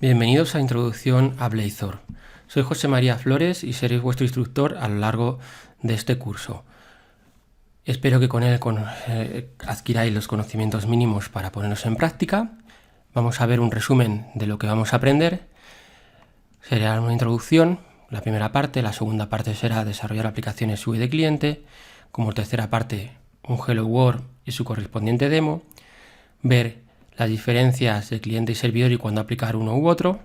Bienvenidos a Introducción a Blazor. Soy José María Flores y seré vuestro instructor a lo largo de este curso. Espero que con él adquiráis los conocimientos mínimos para ponerlos en práctica. Vamos a ver un resumen de lo que vamos a aprender. Será una introducción, la primera parte. La segunda parte será desarrollar aplicaciones UI de cliente. Como tercera parte, un Hello World y su correspondiente demo. Ver las diferencias de cliente y servidor y cuándo aplicar uno u otro,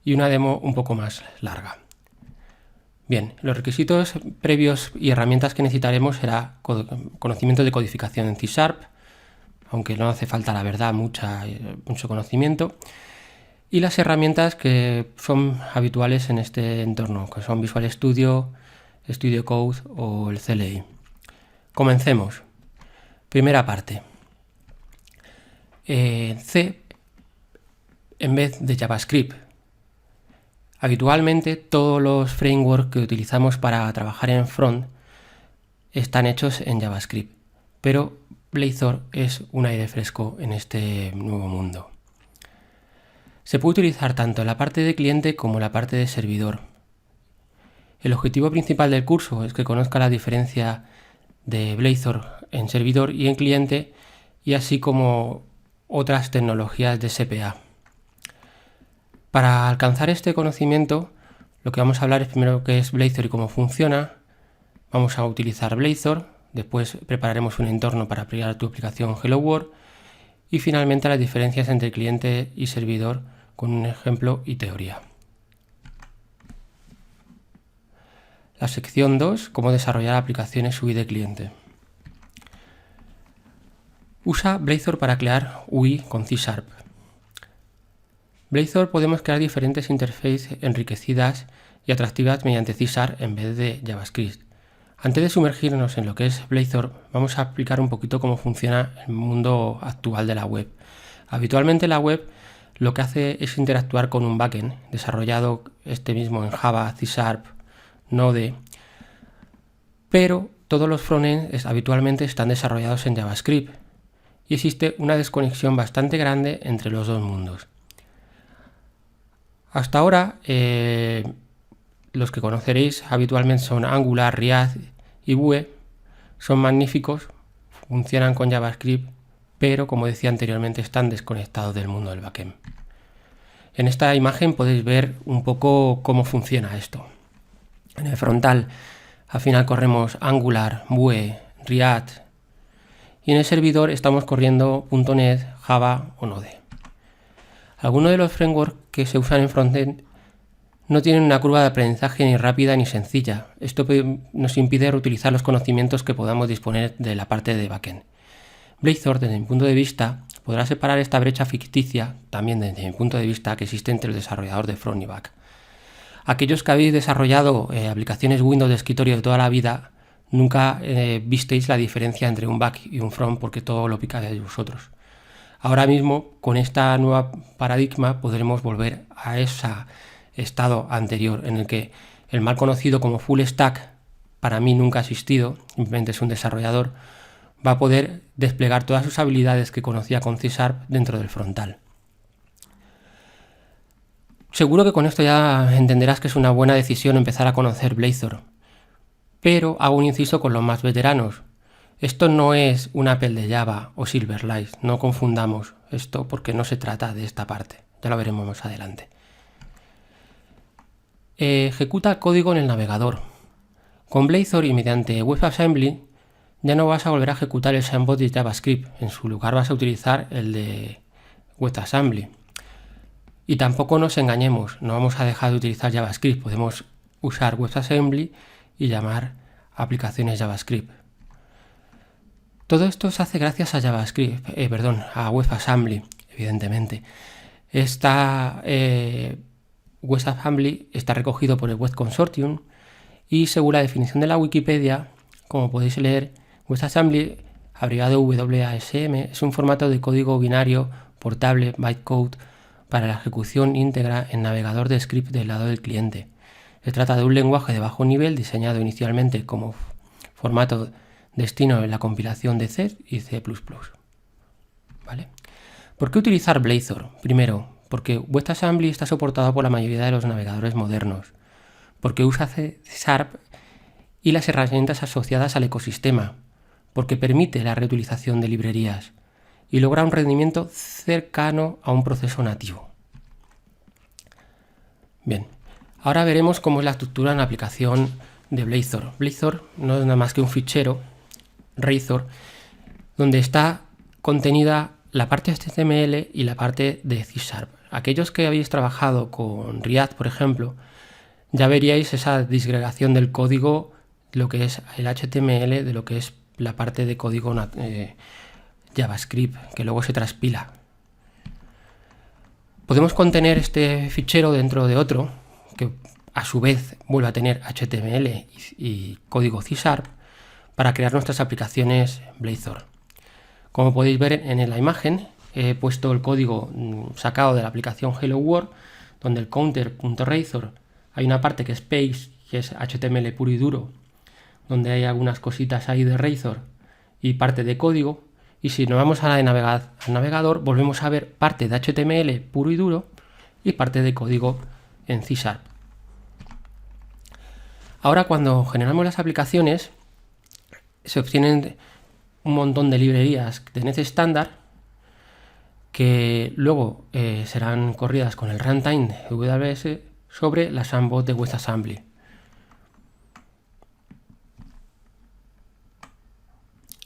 y una demo un poco más larga. Bien, los requisitos previos y herramientas que necesitaremos será conocimiento de codificación en C#, aunque no hace falta, la verdad, mucho conocimiento, y las herramientas que son habituales en este entorno, que son Visual Studio, Studio Code o el CLI. Comencemos. Primera parte. C en vez de JavaScript. Habitualmente todos los frameworks que utilizamos para trabajar en front están hechos en JavaScript, pero Blazor es un aire fresco en este nuevo mundo. Se puede utilizar tanto en la parte de cliente como en la parte de servidor. El objetivo principal del curso es que conozca la diferencia de Blazor en servidor y en cliente, y así como otras tecnologías de SPA. Para alcanzar este conocimiento, lo que vamos a hablar es primero qué es Blazor y cómo funciona. Vamos a utilizar Blazor, después prepararemos un entorno para aplicar tu aplicación Hello World y finalmente las diferencias entre cliente y servidor con un ejemplo y teoría. La sección 2, cómo desarrollar aplicaciones UI de cliente. Usa Blazor para crear UI con C#. Blazor podemos crear diferentes interfaces enriquecidas y atractivas mediante C# en vez de JavaScript. Antes de sumergirnos en lo que es Blazor, vamos a explicar un poquito cómo funciona el mundo actual de la web. Habitualmente la web lo que hace es interactuar con un backend desarrollado mismo en Java, C#, Node, pero todos los frontends habitualmente están desarrollados en JavaScript. Y existe una desconexión bastante grande entre los dos mundos. Hasta ahora, los que conoceréis habitualmente son Angular, React y Vue. Son magníficos, funcionan con JavaScript, pero como decía anteriormente, están desconectados del mundo del backend. En esta imagen podéis ver un poco cómo funciona esto. En el frontal, al final corremos Angular, Vue, React, y en el servidor estamos corriendo .NET, Java o Node. Algunos de los frameworks que se usan en frontend no tienen una curva de aprendizaje ni rápida ni sencilla. Esto nos impide reutilizar los conocimientos que podamos disponer de la parte de backend. Blazor, desde mi punto de vista, podrá separar esta brecha ficticia, también desde mi punto de vista, que existe entre el desarrollador de front y back. Aquellos que habéis desarrollado aplicaciones Windows de escritorio de toda la vida, nunca visteis la diferencia entre un back y un front porque todo lo picáis vosotros. Ahora mismo, con esta nueva paradigma, podremos volver a ese estado anterior en el que el mal conocido como full stack, para mí nunca ha existido, simplemente es un desarrollador, va a poder desplegar todas sus habilidades que conocía con C# dentro del frontal. Seguro que con esto ya entenderás que es una buena decisión empezar a conocer Blazor. Pero hago un inciso con los más veteranos. Esto no es un Apple de Java o Silverlight, no confundamos esto porque no se trata de esta parte, ya lo veremos más adelante. Ejecuta código en el navegador. Con Blazor y mediante WebAssembly ya no vas a volver a ejecutar el sandbox de JavaScript, en su lugar vas a utilizar el de WebAssembly. Y tampoco nos engañemos, no vamos a dejar de utilizar JavaScript, podemos usar WebAssembly y llamar aplicaciones JavaScript. Todo esto se hace gracias a a WebAssembly, evidentemente. WebAssembly está recogido por el Web Consortium y según la definición de la Wikipedia, como podéis leer, WebAssembly, abreviado WASM, es un formato de código binario portable bytecode para la ejecución íntegra en navegador de script del lado del cliente. Se trata de un lenguaje de bajo nivel diseñado inicialmente como formato destino en la compilación de C y C++. ¿Vale? ¿Por qué utilizar Blazor? Primero, porque WebAssembly está soportado por la mayoría de los navegadores modernos, porque usa C# y las herramientas asociadas al ecosistema, porque permite la reutilización de librerías y logra un rendimiento cercano a un proceso nativo. Bien, ahora veremos cómo es la estructura en la aplicación de Blazor. Blazor no es nada más que un fichero, Razor, donde está contenida la parte HTML y la parte de C#. Aquellos que habéis trabajado con React, por ejemplo, ya veríais esa disgregación del código, lo que es el HTML, de lo que es la parte de código JavaScript, que luego se transpila. Podemos contener este fichero dentro de otro, que a su vez vuelve a tener HTML y código C# para crear nuestras aplicaciones Blazor. Como podéis ver en la imagen, he puesto el código sacado de la aplicación Hello World, donde el counter.razor hay una parte que es page, que es HTML puro y duro, donde hay algunas cositas ahí de Razor y parte de código. Y si nos vamos al navegador, volvemos a ver parte de HTML puro y duro y parte de código en C#. Ahora, cuando generamos las aplicaciones, se obtienen un montón de librerías de Net estándar que luego serán corridas con el runtime de AWS sobre la sandbox de WebAssembly.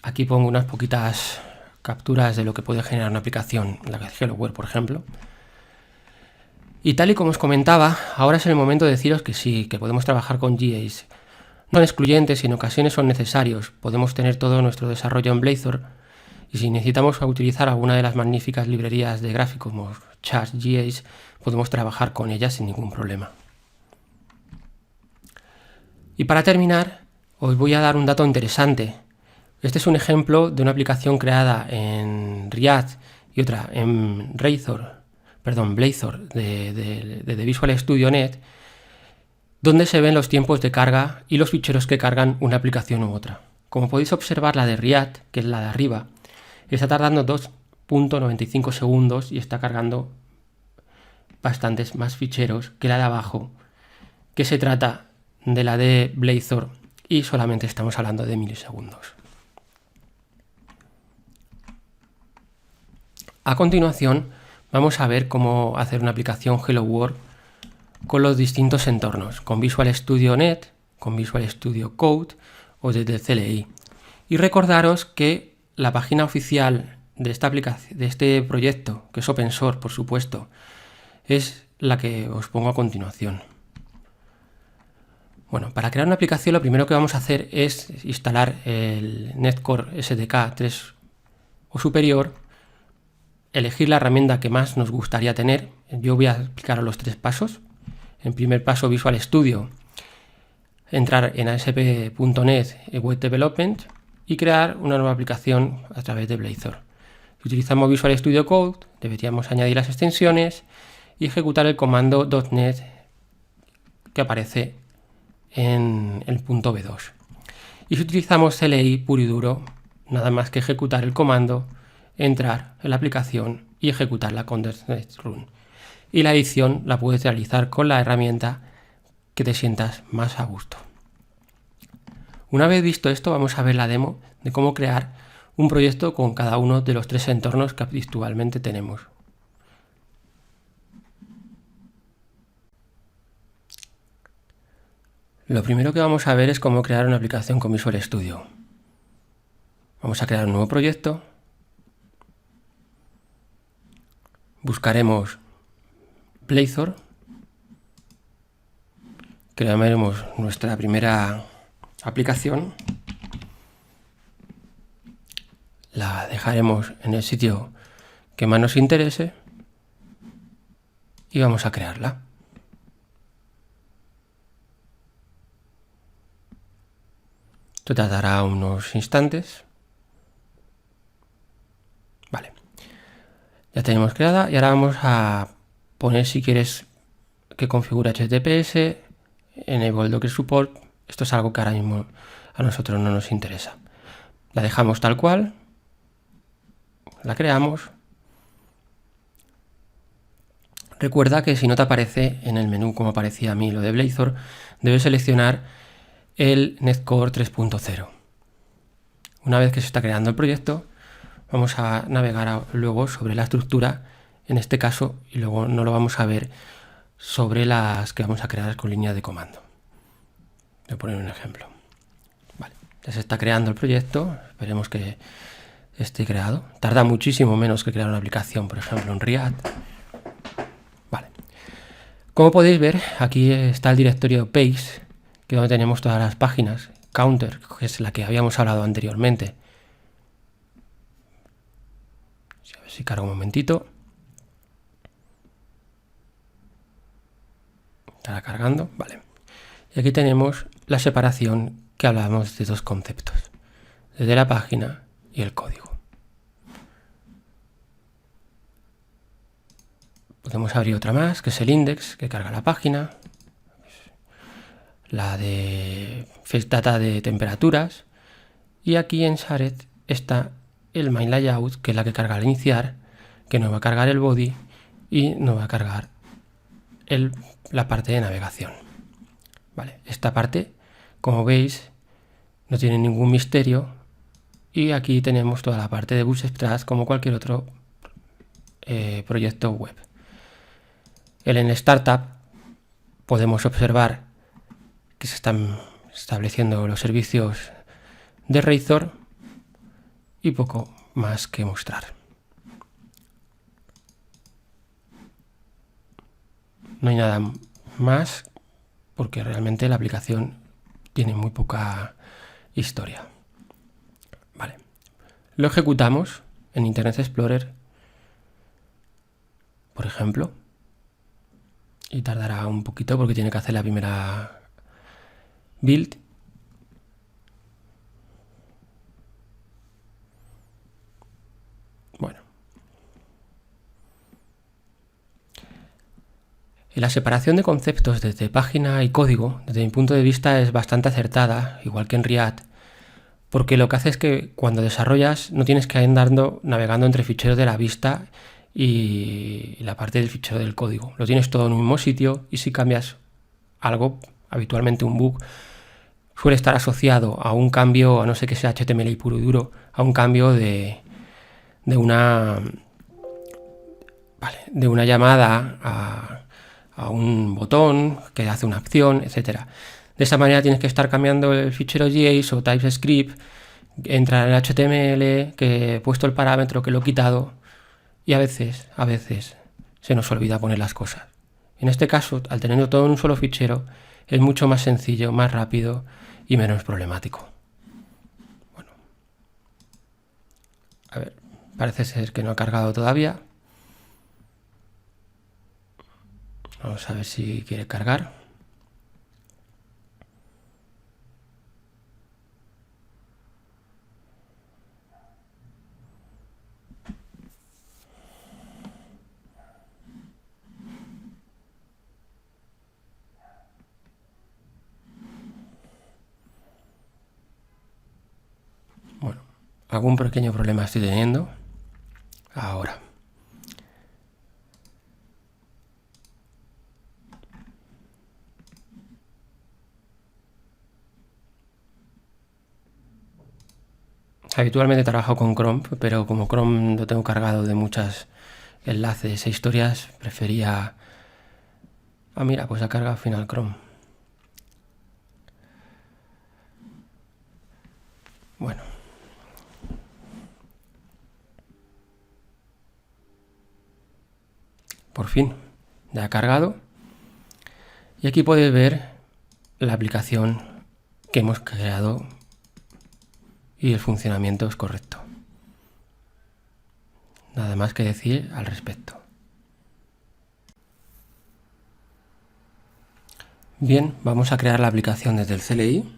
Aquí pongo unas poquitas capturas de lo que puede generar una aplicación, la de Hello World, por ejemplo. Y tal y como os comentaba, ahora es el momento de deciros que sí, que podemos trabajar con GAs. No son excluyentes y en ocasiones son necesarios. Podemos tener todo nuestro desarrollo en Blazor y si necesitamos utilizar alguna de las magníficas librerías de gráficos como Charts.js, podemos trabajar con ellas sin ningún problema. Y para terminar, os voy a dar un dato interesante. Este es un ejemplo de una aplicación creada en React y otra en Blazor de Visual Studio Net, donde se ven los tiempos de carga y los ficheros que cargan una aplicación u otra. Como podéis observar, la de React, que es la de arriba, está tardando 2.95 segundos y está cargando bastantes más ficheros que la de abajo, que se trata de la de Blazor y solamente estamos hablando de milisegundos. A continuación, vamos a ver cómo hacer una aplicación Hello World con los distintos entornos, con Visual Studio Net, con Visual Studio Code o desde el CLI. Y recordaros que la página oficial de esta aplicación, de este proyecto, que es open source, por supuesto, es la que os pongo a continuación. Bueno, para crear una aplicación lo primero que vamos a hacer es instalar el Netcore SDK 3 o superior, elegir la herramienta que más nos gustaría tener. Yo voy a explicaros los 3 pasos. En primer paso, Visual Studio, entrar en ASP.NET Web Development y crear una nueva aplicación a través de Blazor. Si utilizamos Visual Studio Code, deberíamos añadir las extensiones y ejecutar el comando .NET que aparece en el punto B2. Y si utilizamos CLI puro y duro, nada más que ejecutar el comando, entrar en la aplicación y ejecutarla con .NET Run. Y la edición la puedes realizar con la herramienta que te sientas más a gusto. Una vez visto esto, vamos a ver la demo de cómo crear un proyecto con cada uno de los 3 entornos que actualmente tenemos. Lo primero que vamos a ver es cómo crear una aplicación con Visual Studio. Vamos a crear un nuevo proyecto. Buscaremos Blazor. Crearemos nuestra primera aplicación. La dejaremos en el sitio que más nos interese y vamos a crearla. Esto tardará unos instantes. Vale. Ya tenemos creada y ahora vamos a poner, si quieres que configure HTTPS, Enable Docker Support. Esto es algo que ahora mismo a nosotros no nos interesa. La dejamos tal cual. La creamos. Recuerda que si no te aparece en el menú como aparecía a mí lo de Blazor, debes seleccionar el Netcore 3.0. Una vez que se está creando el proyecto, vamos a navegar luego sobre la estructura, en este caso, y luego no lo vamos a ver sobre las que vamos a crear con línea de comando. Voy a poner un ejemplo. Vale, ya se está creando el proyecto, esperemos que esté creado. Tarda muchísimo menos que crear una aplicación, por ejemplo, en React. Vale. Como podéis ver, aquí está el directorio Page, que es donde tenemos todas las páginas. Counter, que es la que habíamos hablado anteriormente. A ver si cargo un momentito. Estará cargando, vale. Y aquí tenemos la separación que hablábamos de dos conceptos, desde la página y el código. Podemos abrir otra más, que es el index, que carga la página, la de Fetch Data de temperaturas, y aquí en Shared está el Main Layout, que es la que carga al iniciar, que nos va a cargar el body y nos va a cargar la parte de navegación. Vale, esta parte, como veis, no tiene ningún misterio, y aquí tenemos toda la parte de Bootstrap como cualquier otro proyecto web. En el Startup podemos observar que se están estableciendo los servicios de Razor y poco más que mostrar. No hay nada más porque realmente la aplicación tiene muy poca historia. Vale. Lo ejecutamos en Internet Explorer, por ejemplo, y tardará un poquito porque tiene que hacer la primera build. Bueno. La separación de conceptos desde página y código, desde mi punto de vista, es bastante acertada, igual que en React, porque lo que hace es que cuando desarrollas no tienes que andar navegando entre ficheros de la vista y la parte del fichero del código. Lo tienes todo en un mismo sitio, y si cambias algo, habitualmente un bug, suele estar asociado a un cambio, a no sé que sea HTML puro y duro, a un cambio de una llamada a un botón que hace una acción, etcétera. De esa manera tienes que estar cambiando el fichero JS o TypeScript, entrar en el HTML, que he puesto el parámetro, que lo he quitado, y a veces se nos olvida poner las cosas. En este caso, al tenerlo todo en un solo fichero, es mucho más sencillo, más rápido y menos problemático. Bueno, a ver, parece ser que no ha cargado todavía. Vamos a ver si quiere cargar. Bueno, algún pequeño problema estoy teniendo. Ahora. Habitualmente trabajo con Chrome, pero como Chrome lo tengo cargado de muchos enlaces e historias, prefería... Ah, mira, pues ha cargado al final Chrome. Bueno. Por fin, ya ha cargado. Y aquí podéis ver la aplicación que hemos creado y el funcionamiento es correcto. Nada más que decir al respecto. Bien, vamos a crear la aplicación desde el CLI.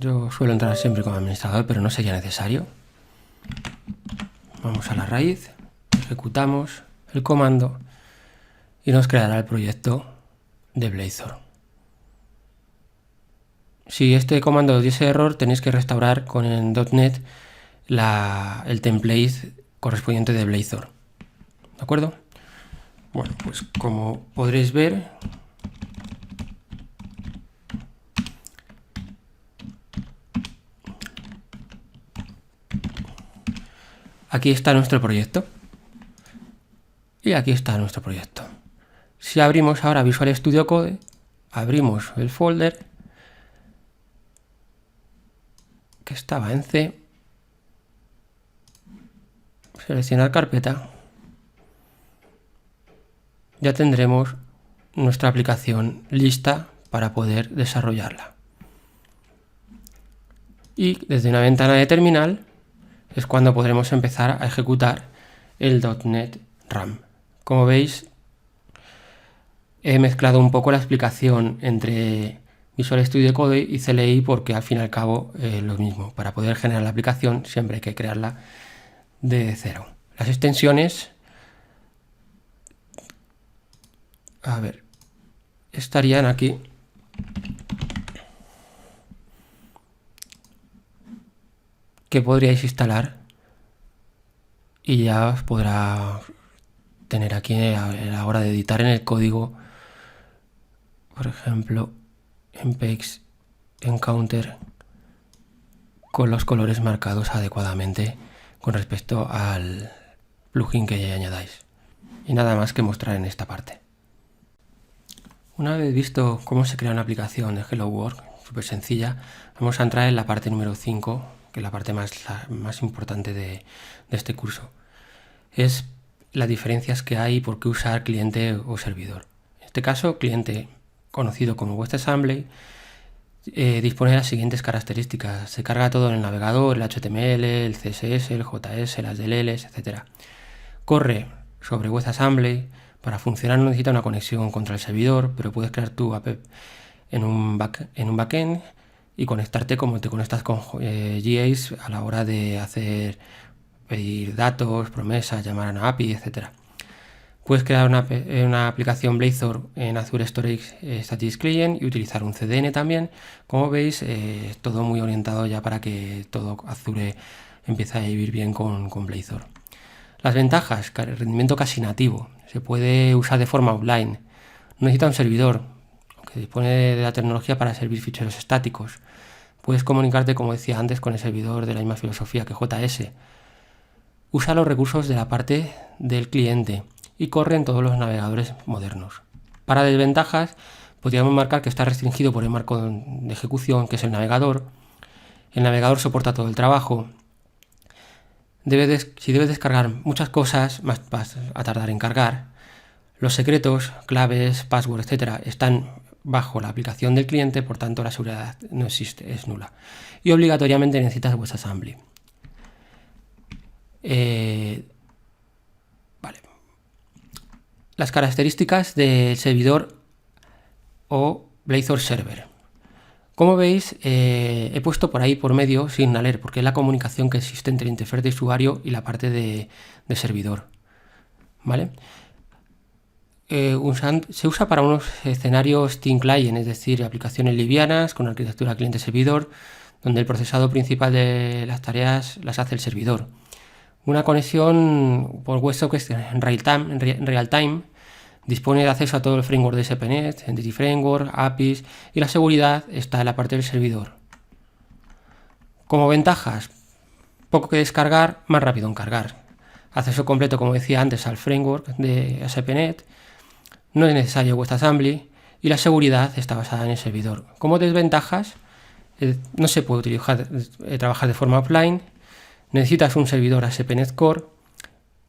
Yo suelo entrar siempre como administrador, pero no sería necesario. Vamos a la raíz, ejecutamos el comando y nos creará el proyecto de Blazor. Si este comando diese error, tenéis que restaurar con el .NET el template correspondiente de Blazor. ¿de acuerdo? Bueno, pues como podréis ver, aquí está nuestro proyecto. Y aquí está nuestro proyecto. Si abrimos ahora Visual Studio Code, abrimos el folder que estaba en C, seleccionar carpeta, ya tendremos nuestra aplicación lista para poder desarrollarla. Y desde una ventana de terminal es cuando podremos empezar a ejecutar el .NET RAM. Como veis, he mezclado un poco la explicación entre Visual Studio Code y CLI porque al fin y al cabo es lo mismo. Para poder generar la aplicación siempre hay que crearla de cero. Las extensiones, a ver, estarían aquí. Que podríais instalar y ya os podrá tener aquí a la hora de editar en el código, por ejemplo, Npx Encounter con los colores marcados adecuadamente con respecto al plugin que añadáis. Y nada más que mostrar en esta parte. Una vez visto cómo se crea una aplicación de Hello World, súper sencilla, vamos a entrar en la parte número 5, que es la parte más importante de este curso. Es las diferencias que hay y por qué usar cliente o servidor. En este caso, cliente, conocido como WebAssembly, dispone de las siguientes características. Se carga todo en el navegador, el HTML, el CSS, el JS, las DLLs, etc. Corre sobre WebAssembly. Para funcionar no necesita una conexión contra el servidor, pero puedes crear tu app en un backend y conectarte como te conectas con GAs a la hora de pedir datos, promesas, llamar a una API, etc. Puedes crear una aplicación Blazor en Azure Storage Static Client y utilizar un CDN también. Como veis, todo muy orientado ya para que todo Azure empiece a vivir bien con Blazor. Las ventajas, rendimiento casi nativo, se puede usar de forma offline, no necesita un servidor, que dispone de la tecnología para servir ficheros estáticos. Puedes comunicarte, como decía antes, con el servidor de la misma filosofía que JS. Usa los recursos de la parte del cliente y corre en todos los navegadores modernos. Para desventajas, podríamos marcar que está restringido por el marco de ejecución, que es el navegador. El navegador soporta todo el trabajo. Si debes descargar muchas cosas, más vas a tardar en cargar. Los secretos, claves, password, etcétera, están bajo la aplicación del cliente, por tanto la seguridad no existe, es nula. Y obligatoriamente necesitas WebAssembly. Vale. Las características del servidor o Blazor Server. Como veis, he puesto por ahí por medio Signaler, porque es la comunicación que existe entre el interfaz de usuario y la parte de servidor. ¿Vale? Se usa para unos escenarios Thin Client, es decir, aplicaciones livianas con arquitectura cliente-servidor, donde el procesado principal de las tareas las hace el servidor. Una conexión por WebSockets en real time dispone de acceso a todo el framework de SPNet, Entity Framework, APIs, y la seguridad está en la parte del servidor. Como ventajas, poco que descargar, más rápido en cargar. Acceso completo, como decía antes, al framework de SPNet. No es necesario WebAssembly y la seguridad está basada en el servidor. Como desventajas, no se puede trabajar de forma offline. Necesitas un servidor ASP.NET Core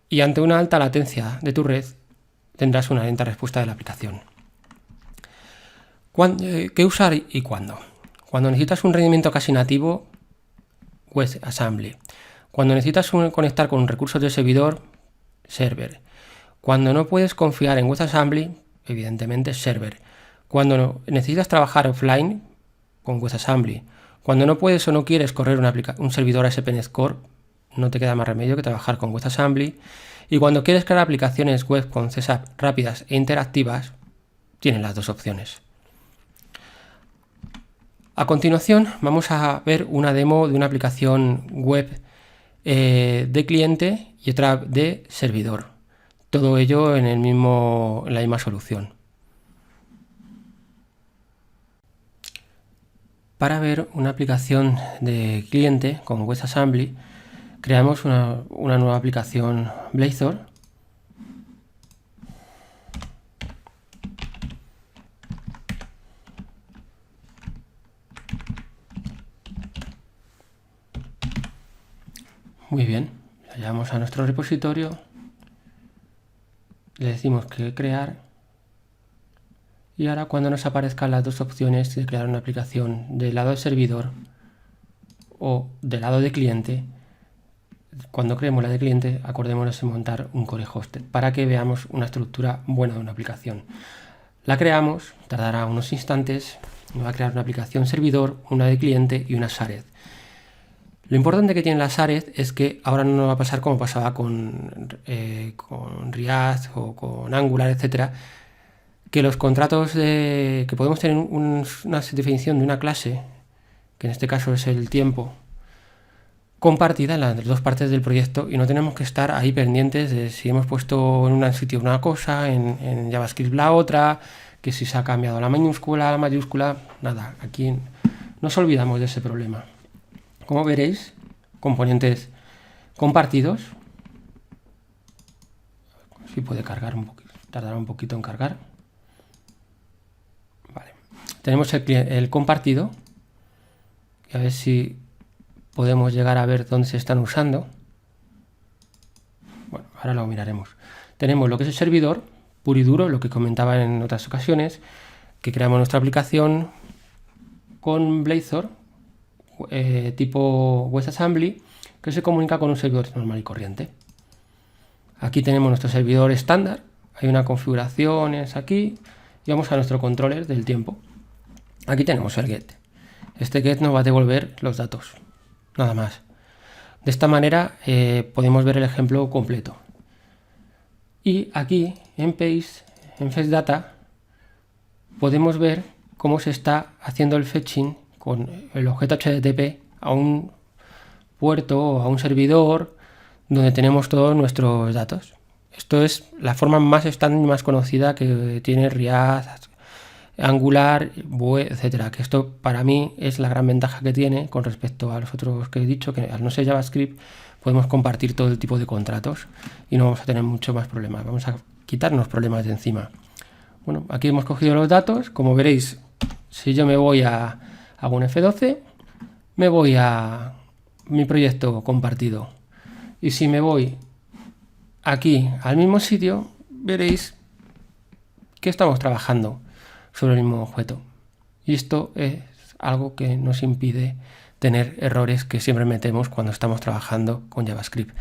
y ante una alta latencia de tu red tendrás una lenta respuesta de la aplicación. ¿Qué usar y cuándo? Cuando necesitas un rendimiento casi nativo, WebAssembly. Cuando necesitas conectar con recursos del servidor, server. Cuando no puedes confiar en WebAssembly, evidentemente server. Cuando necesitas trabajar offline, con WebAssembly. Cuando no puedes o no quieres correr un servidor ASP.NET Core, no te queda más remedio que trabajar con WebAssembly. Y cuando quieres crear aplicaciones web con CSAP rápidas e interactivas, tienes las dos opciones. A continuación vamos a ver una demo de una aplicación web de cliente y otra de servidor. Todo ello en la misma solución. Para ver una aplicación de cliente con WebAssembly, creamos una nueva aplicación Blazor. Muy bien, la llevamos a nuestro repositorio, le decimos que crear, y ahora cuando nos aparezcan las dos opciones de crear una aplicación del lado del servidor o del lado de cliente, cuando creemos la de cliente, acordémonos en montar un core hosted para que veamos una estructura buena de una aplicación. La creamos, tardará unos instantes, nos va a crear una aplicación servidor, una de cliente y una shared. Lo importante que tiene la shared es que ahora no nos va a pasar como pasaba con React o con Angular, etcétera, que los contratos que podemos tener una definición de una clase, que en este caso es el tiempo, compartida en las dos partes del proyecto, y no tenemos que estar ahí pendientes de si hemos puesto en un sitio una cosa, en JavaScript la otra, que si se ha cambiado la minúscula, la mayúscula, nada, aquí nos olvidamos de ese problema. Como veréis, componentes compartidos. Si puede cargar un poquito, tardará un poquito en cargar. Vale. Tenemos el compartido, y a ver si podemos llegar a ver dónde se están usando. Bueno, ahora lo miraremos. Tenemos lo que es el servidor, puro y duro, lo que comentaba en otras ocasiones, que creamos nuestra aplicación con Blazor, tipo WebAssembly, que se comunica con un servidor normal y corriente. Aquí tenemos nuestro servidor estándar, hay una configuración aquí, y vamos a nuestro controller del tiempo. Aquí tenemos el get. Este get nos va a devolver los datos, nada más. De esta manera podemos ver el ejemplo completo. Y aquí en Paste, en FetchData, podemos ver cómo se está haciendo el fetching con el objeto HTTP a un puerto o a un servidor donde tenemos todos nuestros datos. Esto es la forma más estándar y más conocida que tiene React, Angular, Vue, etcétera. Que esto para mí es la gran ventaja que tiene con respecto a los otros que he dicho, que al no ser JavaScript podemos compartir todo el tipo de contratos y no vamos a tener mucho más problemas. Vamos a quitarnos problemas de encima. Bueno, aquí hemos cogido los datos. Como veréis, si yo me voy a un F12, me voy a mi proyecto compartido. Y si me voy aquí al mismo sitio, veréis que estamos trabajando sobre el mismo objeto. Y esto es algo que nos impide tener errores que siempre metemos cuando estamos trabajando con JavaScript.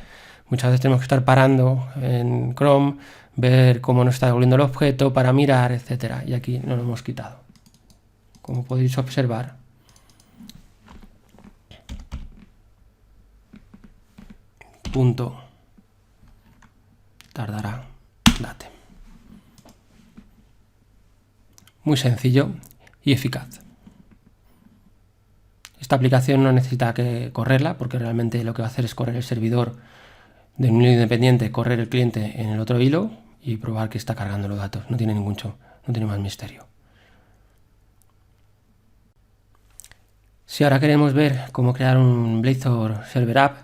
Muchas veces tenemos que estar parando en Chrome, ver cómo nos está devolviendo el objeto para mirar, etcétera. Y aquí no lo hemos quitado. Como podéis observar, punto tardará date. Muy sencillo y eficaz. Esta aplicación no necesita que correrla, porque realmente lo que va a hacer es correr el servidor de un hilo independiente, correr el cliente en el otro hilo y probar que está cargando los datos. No tiene no tiene más misterio. Si ahora queremos ver cómo crear un Blazor Server App,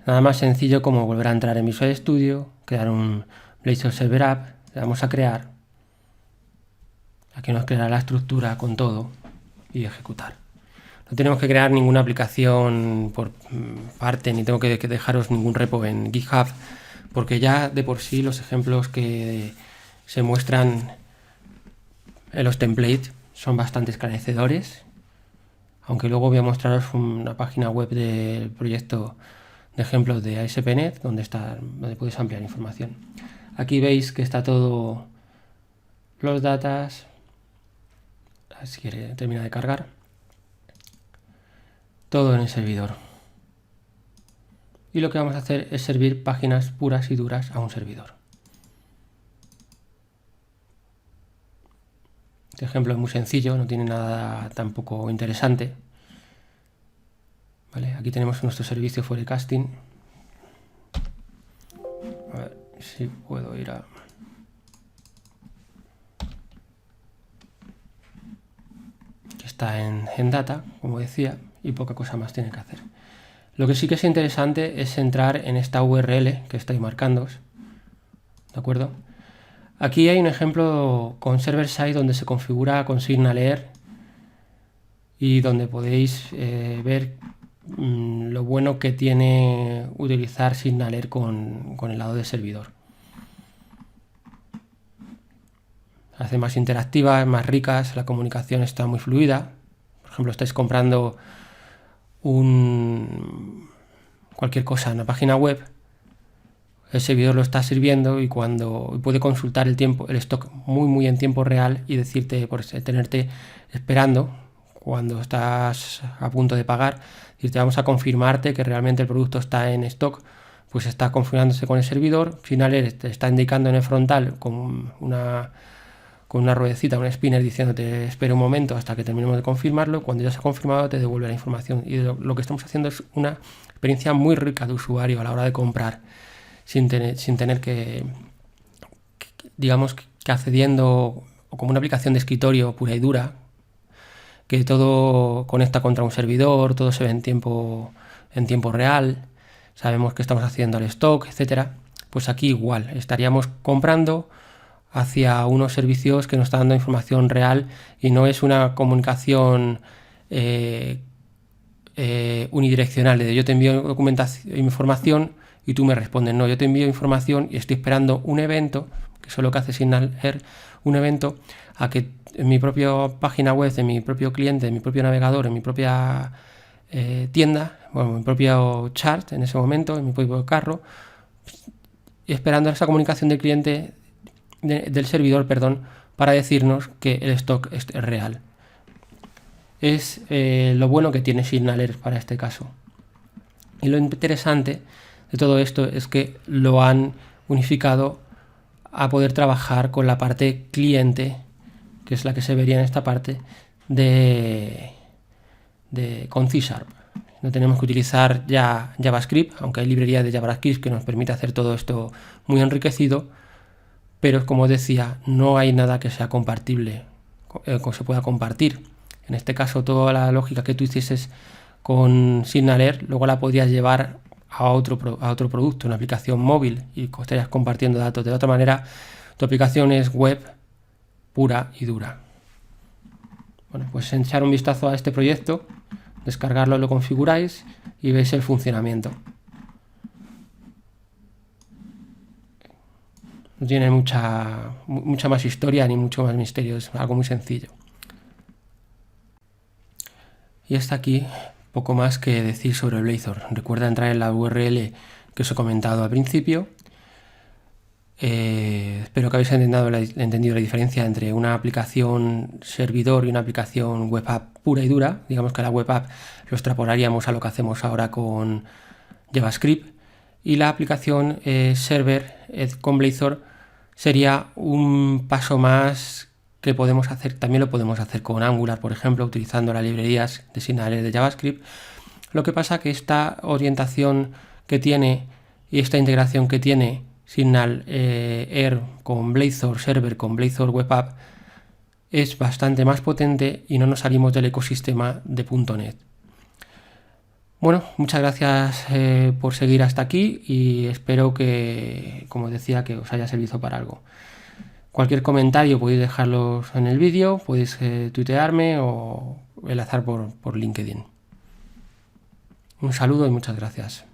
nada más sencillo como volver a entrar en Visual Studio, crear un Blazor Server App, le damos a crear. Aquí nos creará la estructura con todo y ejecutar. No tenemos que crear ninguna aplicación por parte, ni tengo que dejaros ningún repo en GitHub, porque ya de por sí los ejemplos que se muestran en los templates son bastante esclarecedores. Aunque luego voy a mostraros una página web del proyecto de ejemplos de ASP.NET donde podéis ampliar información. Aquí veis que está todo los datas. Si quiere termina de cargar. Todo en el servidor. Y lo que vamos a hacer es servir páginas puras y duras a un servidor. Este ejemplo es muy sencillo, no tiene nada tampoco interesante. Vale, aquí tenemos nuestro servicio forecasting. A ver, si puedo ir a... Está en data, como decía, y poca cosa más tiene que hacer. Lo que sí que es interesante es entrar en esta URL que estoy marcando, ¿de acuerdo? Aquí hay un ejemplo con server-side donde se configura con SignalR y donde podéis ver lo bueno que tiene utilizar SignalR con el lado de servidor. Hace más interactivas, más ricas, la comunicación está muy fluida. Por ejemplo, estáis comprando cualquier cosa en la página web, el servidor lo está sirviendo y puede consultar el stock muy en tiempo real y decirte, por tenerte esperando cuando estás a punto de pagar, decirte vamos a confirmarte que realmente el producto está en stock, pues está configurándose con el servidor. SignalR te está indicando en el frontal con una ruedecita, un spinner diciéndote espera un momento hasta que terminemos de confirmarlo. Cuando ya se ha confirmado te devuelve la información y lo que estamos haciendo es una experiencia muy rica de usuario a la hora de comprar sin tener que digamos que accediendo o como una aplicación de escritorio pura y dura, que todo conecta contra un servidor, todo se ve en tiempo real, sabemos que estamos haciendo el stock, etcétera. Pues aquí igual, estaríamos comprando hacia unos servicios que nos están dando información real y no es una comunicación unidireccional, de yo te envío documentación, información y tú me respondes. No, yo te envío información y estoy esperando un evento, que eso es lo que hace SignalR, un evento a que en mi propia página web, en mi propio cliente, en mi propio navegador, en mi propia tienda, bueno, en mi propio chart en ese momento, en mi propio carro, y esperando esa comunicación del cliente del servidor, perdón, para decirnos que el stock es real. Es lo bueno que tiene SignalR para este caso. Y lo interesante de todo esto es que lo han unificado a poder trabajar con la parte cliente, que es la que se vería en esta parte con C#. No tenemos que utilizar ya JavaScript, aunque hay librería de JavaScript que nos permite hacer todo esto muy enriquecido, pero como decía, no hay nada que sea compartible, que se pueda compartir. En este caso, toda la lógica que tú hicieses con SignalR, luego la podrías llevar a otro producto, una aplicación móvil, y estarías compartiendo datos. De otra manera, tu aplicación es web pura y dura. Bueno, pues echar un vistazo a este proyecto, descargarlo, lo configuráis y veis el funcionamiento. No tiene mucha más historia ni mucho más misterio, es algo muy sencillo. Y hasta aquí poco más que decir sobre Blazor. Recuerda entrar en la URL que os he comentado al principio. Espero que habéis entendido la diferencia entre una aplicación servidor y una aplicación web app pura y dura. Digamos que la web app lo extrapolaríamos a lo que hacemos ahora con JavaScript, y la aplicación server con Blazor sería un paso más que podemos hacer. También lo podemos hacer con Angular, por ejemplo, utilizando las librerías de SignalR de JavaScript. Lo que pasa que esta orientación que tiene y esta integración que tiene SignalR con Blazor Server, con Blazor Web App, es bastante más potente y no nos salimos del ecosistema de .NET. Bueno, muchas gracias por seguir hasta aquí y espero que, como decía, que os haya servido para algo. Cualquier comentario podéis dejarlos en el vídeo, podéis tuitearme o enlazar por LinkedIn. Un saludo y muchas gracias.